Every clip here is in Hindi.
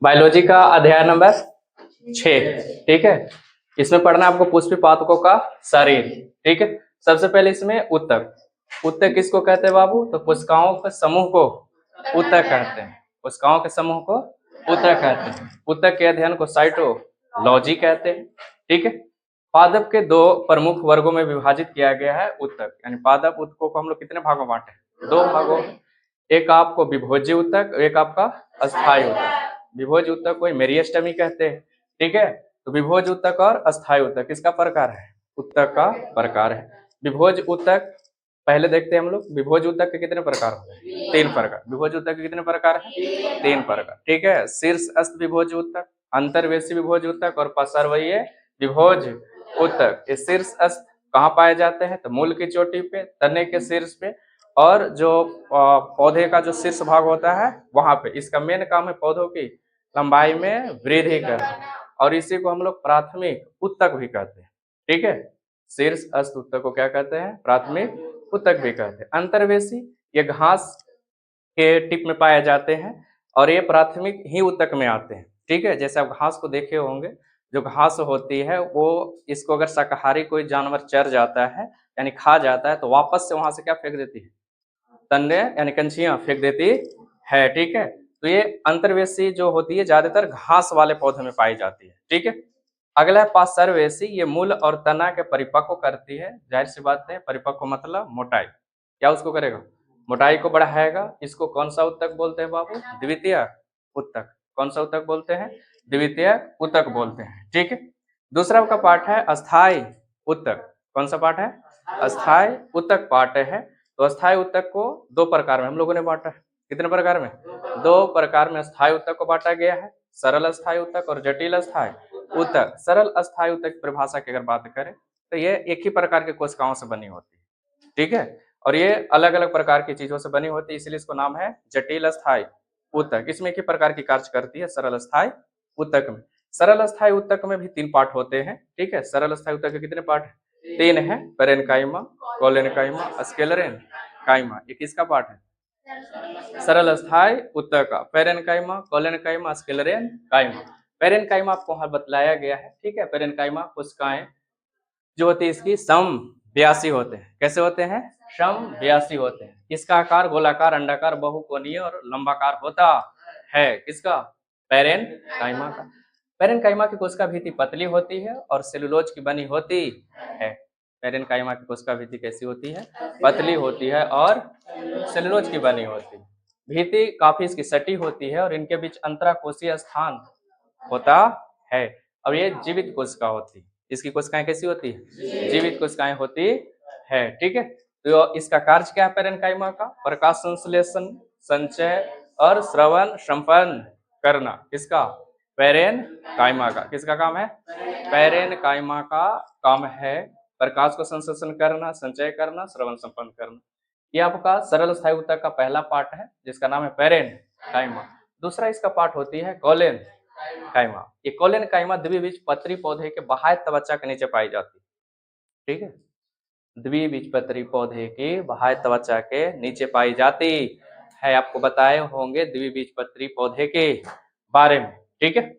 बायोलॉजी का अध्याय नंबर 6। ठीक है, इसमें पढ़ना आपको पुष्पी पातकों का शरीर। ठीक है, सबसे पहले इसमें ऊतक। ऊतक किसको कहते हैं बाबू? तो कोशिकाओं के समूह को ऊतक कहते हैं। कोशिकाओं के समूह को ऊतक कहते हैं। ऊतक के अध्ययन को साइटोलॉजी कहते हैं। ठीक है, पादप के दो प्रमुख वर्गों में विभाजित किया गया है ऊतक, यानी पादप ऊतकों को हम लोग कितने भागों में बांटे? दो भागों में। एक आपको विभोज्य ऊतक, एक आपका अस्थायी ऊतक। विभोज्य ऊतक को मेरिस्टेमी कहते हैं। ठीक है, तो विभोज्य ऊतक और अस्थायी ऊतक किसका प्रकार है? ऊतक का प्रकार है। विभोज्य ऊतक पहले देखते हैं हम लोग। विभोज्य ऊतक के कितने प्रकार होते हैं? 3 प्रकार। विभोज्य ऊतक के कितने प्रकार है? 3 प्रकार। ठीक है, शीर्षस्थ विभोज्य ऊतक, अंतर्वेशी विभोज्य ऊतक और पार्श्वीय विभोज्य ऊतक। ये शीर्षस्थ कहाँ पाए जाते हैं? तो मूल की चोटी पे, तने के शीर्ष पे, और जो पौधे का जो शीर्ष भाग होता है वहां पे। इसका मेन काम है पौधों की लंबाई में वृद्धि करना, और इसी को हम लोग प्राथमिक ऊतक भी कहते हैं। ठीक है, शीर्ष अस्थ ऊतक को क्या कहते हैं? प्राथमिक ऊतक भी कहते हैं। अंतर्वेशी ये घास के टिप में पाए जाते हैं और ये प्राथमिक ही ऊतक में आते हैं। ठीक है, जैसे आप घास को देखे होंगे, जो घास होती है वो, इसको अगर शाकाहारी कोई जानवर चर जाता है यानी खा जाता है, तो वापस से वहां से क्या फेंक देती है? तन्ने यानी कंचियां फेंक देती है। ठीक है, तो ये अंतर्वेशी जो होती है ज्यादातर घास वाले पौधे में पाई जाती है। ठीक है, अगला है पार्श्वेशी। ये मूल और तना के परिपक्व करती है। जाहिर सी बात है, परिपक्व मतलब मोटाई। क्या उसको करेगा? मोटाई को बढ़ाएगा। इसको कौन सा ऊतक बोलते हैं बाबू? द्वितीय ऊतक। कौन सा ऊतक बोलते हैं? द्वितीय ऊतक बोलते हैं। ठीक है, दूसरा का पार्ट है अस्थायी ऊतक। कौन सा पार्ट है? अस्थायी ऊतक पार्ट है। तो अस्थायी ऊतक को दो प्रकार में हम लोगों ने बांटा है। कितने प्रकार में? दो प्रकार में अस्थायी ऊतक को बांटा गया है। सरल अस्थायी ऊतक और जटिल अस्थायी ऊतक। सरल अस्थायी ऊतक की परिभाषा की अगर बात करें तो ये एक ही प्रकार के कोशिकाओं से बनी होती है। ठीक है, और ये अलग अलग प्रकार की चीजों से बनी होती है, इसलिए इसको नाम है जटिल अस्थायी ऊतक। इसमें एक ही प्रकार की कार्य करती है सरल अस्थायी ऊतक में। सरल अस्थायी ऊतक में भी 3 पार्ट होते हैं। ठीक है, सरल अस्थायी ऊतक के कितने पार्ट है? 3 है। Parenchyma, collenchyma, sclerenchyma. ये किसका पार्ट है? सरल अस्थायी ऊतक का। Parenchyma, collenchyma, sclerenchyma. पेरेनकाइमा आपको वहां बतलाया गया है। ठीक है, पेरेनकाइमा कोशिकाएं जो होती है इसकी समव्यासी होते हैं। कैसे होते हैं? समव्यासी होते हैं। इसका आकार गोलाकार, अंडाकार, बहुकोणीय और लंबाकार होता है। किसका? पेरेनकाइमा का। पेरेनकाइमा की कोशिका भित्ति पतली होती है और सेलुलोज की बनी होती है। पेरेनकाइमा की कोशिका भित्ति कैसी होती है? पतली होती है और सेलुलोज की बनी होती है। भित्ति काफी इसकी सटी होती है और इनके बीच अंतराकोशीय स्थान होता है। अब ये जीवित कोशिका होती है। इसकी कोशिकाएं कैसी होती है? जीवित कोशिकाएं होती है। ठीक है, तो इसका कार्य क्या है पेरेनकाइमा का? प्रकाश संश्लेषण, संचय और श्रवण संपन्न करना। किसका? पेरेनकाइमा का। किसका काम है? पेरेनकाइमा का काम है प्रकाश को संश्लेषण करना, संचय करना, श्रवण संपन्न करना। ये आपका सरल स्थायी ऊतक का पहला पार्ट है जिसका नाम है पेरेनकाइमा। दूसरा इसका पार्ट होती है कोलेनकाइमा। ये कोलेनकाइमा द्विबीजपत्री पौधे के बाह्य त्वचा के नीचे पाई जाती है। ठीक है, द्विबीजपत्री पौधे के बाह्य त्वचा के नीचे पाई जाती है। आपको बताए होंगे द्विबीजपत्री पौधे के बारे में। ठीक है,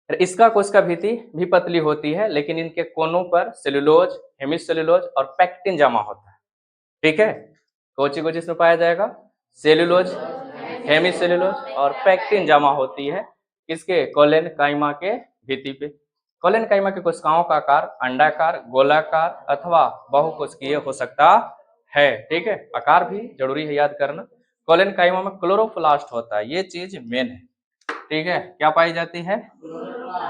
इसका कोशिका भित्ति भी पतली होती है, लेकिन इनके कोनों पर सेलुलोज, हेमिसेलुलोज और पैक्टिन जमा होता है। ठीक है, कोची को जिसमें पाया जाएगा? सेलुलोज, हेमिसेलुलोज और पैक्टिन जमा होती है। किसके? कोलेनकाइमा के भित्ति पे। कोलेनकाइमा की कोशिकाओं का आकार अंडाकार, गोलाकार अथवा बहुकोशिकीय हो सकता है। ठीक है, आकार भी जरूरी है याद करना। कोलेनकाइमा में क्लोरोप्लास्ट होता है, ये चीज मेन है। ठीक है, क्या पाई जाती है?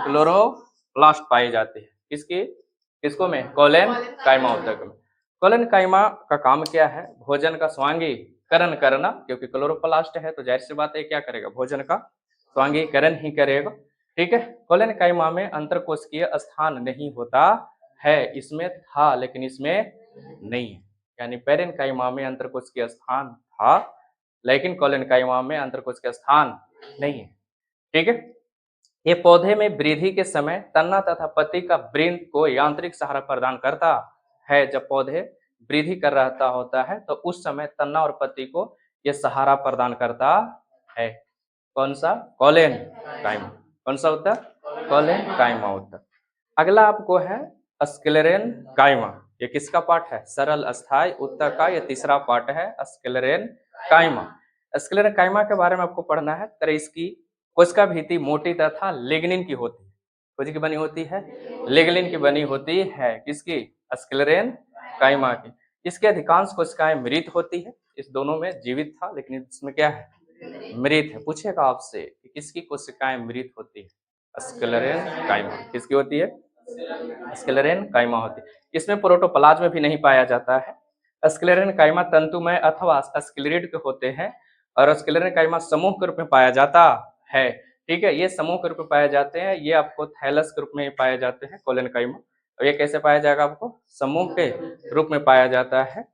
क्लोरोप्लास्ट पाई जाती है। किसकी? किसको में? कोलेनकाइमा ऊतक में। कोलेनकाइमा का काम क्या है? भोजन का स्वांगीकरण करना, क्योंकि क्लोरोप्लास्ट है तो जाहिर सी बात है क्या करेगा? भोजन का स्वांगीकरण ही करेगा। ठीक है, कोलेनकाइमा में अंतरकोशिकीय स्थान नहीं होता है। इसमें था लेकिन इसमें नहीं है। यानी पेरेनकाइमा में अंतरकोशिकीय स्थान था लेकिन कोलेनकाइमा में अंतरकोशिकीय स्थान नहीं है। ठीक है, ये पौधे में वृद्धि के समय तना तथा पत्ती का वृंत को यांत्रिक सहारा प्रदान करता है। जब पौधे वृद्धि कर रहा होता है तो उस समय तना और पत्ती को यह सहारा प्रदान करता है। कौन सा? कॉलेन काइमा। कौन सा उत्तक? कॉलेन काइमा उत्तक। अगला आपको है स्क्लेरेन काइमा। ये किसका पार्ट है? सरल अस्थायी उत्तक का ये तीसरा पार्ट है स्क्लेरेन काइमा। स्क्लेरेन काइमा के बारे में आपको पढ़ना है। तरह इसकी कोशिका भित्ति मोटी तथा लिग्निन की होती है। कोशिका की बनी होती है, लिग्निन की बनी होती है। किसकी? स्क्लेरेन काइमा की। इसके अधिकांश कोशिकाएं मृत होती है। इस दोनों में जीवित था, लेकिन इसमें क्या है? मृत है। पूछेगा आपसे कि किसकी कोशिकाएं मृत होती है? स्क्लेरेन काइमा। किसकी होती है? स्क्लेरेन काइमा होती है। इसमें प्रोटोप्लाज्म भी नहीं पाया जाता है। स्क्लेरेन काइमा तंतुमय अथवा स्क्लेरिड के होते हैं और स्क्लेरेन काइमा समूह के रूप में पाया जाता है। ठीक है, ये समूह के रूप में पाए जाते हैं। ये आपको थैलस के रूप में पाए जाते हैं कोलेन काइमा। और ये कैसे पाया जाएगा? आपको समूह के रूप में पाया जाता है।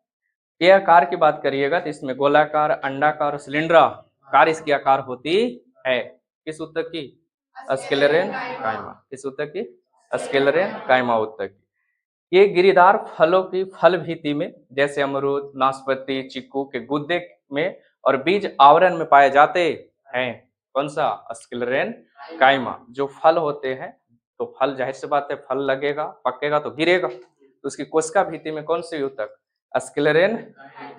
ये आकार की बात करिएगा तो इसमें गोलाकार, अंडाकार और सिलिंडराकार इसकी आकार होती है। किस उत्तक की? स्क्लेरेन काइमा। किस उत्तक की? स्क्लेरेन काइमा उत्तक की। ये गिरिदार फलों की फल भीति में, जैसे अमरूद, नाशपाती, चीकू के गुद्दे में और बीज आवरण में पाए जाते हैं। कौन सा? स्क्लेरेन काइमा। जो फल होते हैं, तो फल जाहिर सी बात है, फल लगेगा, पकेगा तो गिरेगा, तो उसकी कोशिका भीति में कौन सी उत्तक? स्क्लेरेन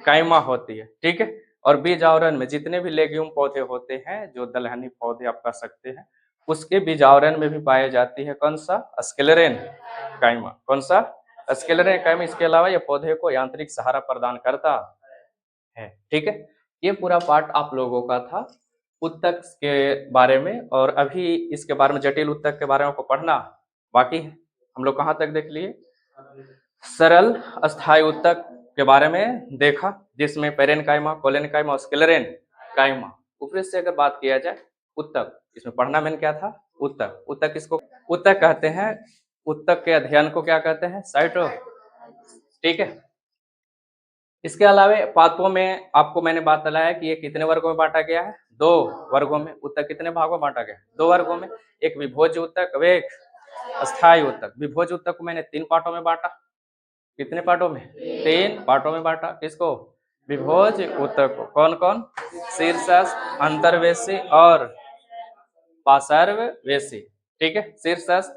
काइमा होती है। ठीक है, और बीज आवरण में जितने भी लेग्यूम पौधे होते हैं, जो दलहनी पौधे आप कह सकते हैं, उसके बीज आवरण में भी पाई जाती है कौन सा? स्क्लेरेन काइमा। कौन सा? स्क्लेरेन काइमा। इसके अलावा यह पौधे को यांत्रिक सहारा प्रदान करता है। ठीक है, ये पूरा पार्ट आप लोगों का था उत्तक के बारे में। और अभी इसके बारे में, जटिल उत्तक के बारे में आपको पढ़ना बाकी है। हम लोग कहाँ तक देख लिए? सरल अस्थायी उत्तक के बारे में देखा, जिसमें पेरेनकाइमा, कोलेनकाइमा और स्क्लेरेन काइमा। ऊपरी से अगर बात किया जाए उत्तक, इसमें पढ़ना मैंने क्या था? उत्तक। उत्तक किसको उत्तक कहते हैं? उत्तक के अध्ययन को क्या कहते हैं? साइटो। ठीक है, इसके अलावा पादपों में आपको मैंने बात बताया कि ये कितने वर्गों में बांटा गया है? 2 वर्गों में। उत्तक कितने भागों में बांटा गया? 2 वर्गों में। एक विभोज्य उत्तक, अब एक अस्थायी उत्तक। विभोज्य उत्तक को मैंने 3 पार्टों में बांटा। कितने पार्टों में? 3 पार्टों में बांटा। किसको? विभोज उत्तक को। कौन कौन? शीर्षस्थ, अंतर्वेशी और पार्श्ववेशी। ठीक है, शीर्षस्थ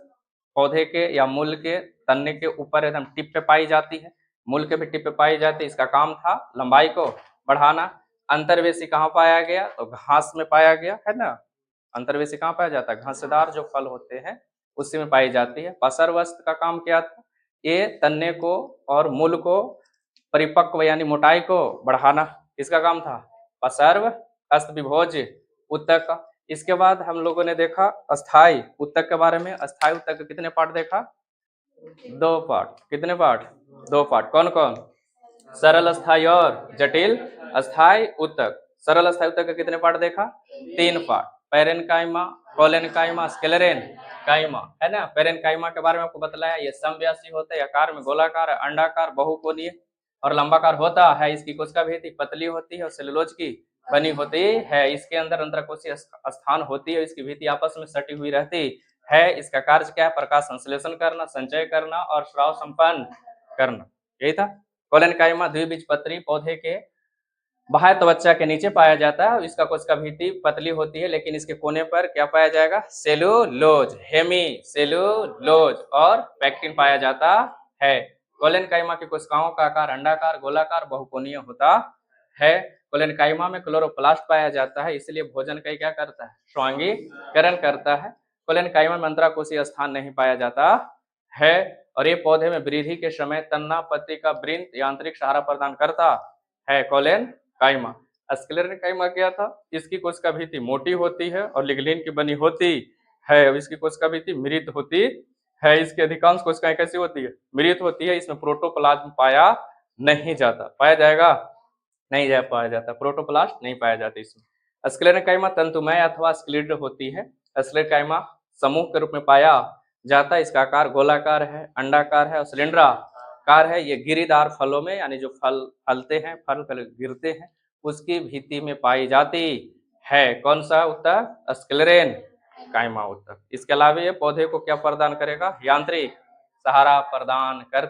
पौधे के या मूल के तने के ऊपर एकदम टिप पे पाई जाती है, मूल के भी टिप पे पाई जाती है। इसका काम था लंबाई को बढ़ाना। अंतर्वेशी कहाँ पाया गया? तो घास में पाया गया है ना। अंतर्वेशी कहाँ पाया जाता है? घासेदार जो फल होते हैं उसी में पाई जाती है। पार्श्वस्थ का काम क्या था? ये तन्ने को और मूल को परिपक्व यानी मोटाई को बढ़ाना। किसका काम था? पार्श्वस्थ विभोज उत्तक का। इसके बाद हम लोगों ने देखा अस्थाई उत्तक के बारे में। अस्थाई उत्तक के कितने पार्ट देखा? 2 पार्ट। कितने पार्ट? 2 पार्ट। कौन कौन? सरल अस्थाई और जटिल अस्थाई उत्तक। सरल अस्थाई उत्तक के कितने पार्ट देखा? 3 पार्ट। पेरेनकाइमा, कोलेनकाइमा, स्क्लेरेन काइमा, है ना। पेरेनकाइमा के बारे में आपको बतलाया, ये समव्यासी होता है, आकार में गोलाकार, अंडाकार, बहुकोणीय और लंबाकार होता है। इसकी कोशिका भित्ति पतली होती है और सेलुलोज की बनी होती है। इसके अंदर अंतरकोशीय स्थान होती है। इसकी भित्ति आपस में सटी हुई रहती है। इसका कार्य क्या है? प्रकाश संश्लेषण करना, संचय करना और स्राव संपन्न करना। यही था। कोलेनकाइमा द्विबीजपत्री पौधे के बाह्य त्वचा के नीचे पाया जाता है। इसका कोशिका भित्ति पतली होती है, लेकिन इसके कोने पर क्या पाया जाएगा? सेलुलोज, हेमी सेलुलोज और पैक्टिन पाया जाता है। कोलेनकाइमा की कोशिकाओं का आकार अंडाकार, गोलाकार, बहुकोणीय होता है। कोलेनकाइमा में क्लोरोप्लास्ट पाया जाता है, इसलिए भोजन का क्या करता है? स्वांगीकरण करता है। कोलेनकाइमा में अंतराकोशीय स्थान नहीं पाया जाता है। और ये पौधे में वृद्धि के समय तना, पत्ती का वृंत यांत्रिक सहारा प्रदान करता है। कोलेनकाइमा। स्क्लेरेन काइमा क्या था? इसकी कोशिका भित्ति मोटी होती है और लिग्निन की बनी होती है। इसकी कोशिका भित्ति मृत होती है। इसकी अधिकांश कोशिकाएं कैसी होती है? मृत होती है। इसमें प्रोटोप्लाज्म पाया नहीं जाता। पाया जाएगा? नहीं जा पाया जाता। प्रोटोप्लास्ट नहीं पाया जाता इसमें। स्क्लेरेन काइमा तंतुमय अथवा स्क्लीड होती है। स्क्लेरेन काइमा समूह के रूप में पाया जाता है। इसका आकार गोलाकार है, अंडाकार है और सिलिंडराकार है। ये गिरीदार फलों में, यानी जो फल फलते हैं, फल गिरते हैं, उसकी भित्ति में पाई जाती है। कौन सा उत्तक? स्क्लेरेन काइमा उत्तक। इसके अलावा ये पौधे को क्या प्रदान करेगा? यांत्रिक सहारा प्रदान कर